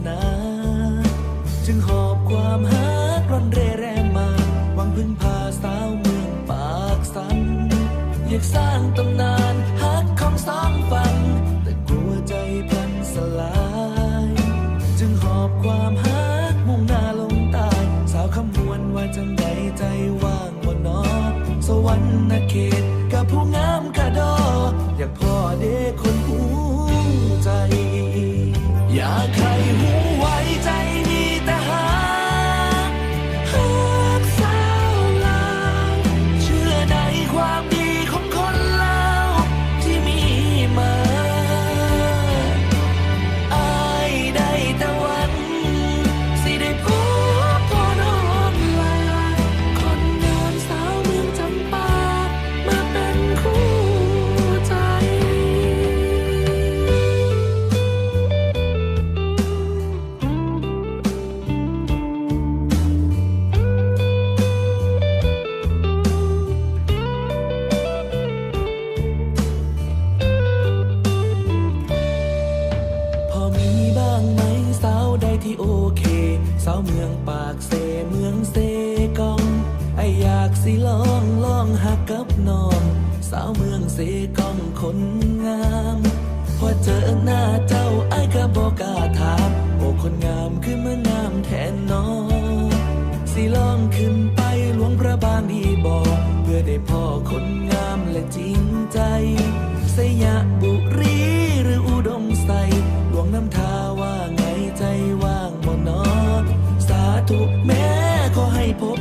นาจึงหอบความฮักร่อนเร่แรงมาหวังพึ่งพาสาวเมืองปากสันอยากสร้างตำนานฮักของสองฝั่งแต่กลัวใจพลันสลายจึงหอบความฮักมุ่งหน้าลงใต้สาวคำมวลว่าจังใดใจว่างว่านอสวรรค์เขตกับผู้งามกระดออยากพ่อเด็กคนหูใจอยากให้หูไว้ใจมีแต่ฮักสาวลาวเชื่อในความดีของคนลาวที่มีมาอายได้แต่หวันสิได้พบพ่อน้องลาคนงามสาวเมืองจำปามาเป็นคู่ใจพอมีบ้างไหมสาวใดที่โอเคสาวเมืองปากเซเมืองเซกองไออยากสิลองหักกับน้องสาวเมืองเซกองคนงามพอเจอหน้าเจ้าไอก็บอกกล้าถามโอ้คนงามคือเมื่องามแทนน้องสิลองขึ้นไปหลวงพระบางดีบอกเพื่อได้พ่อคนงามและจริงใจสยบุรีหรืออุดมใสหลวงน้ำทาว่าไงใจว่างบ่นอสาธุแม้ขอให้พบ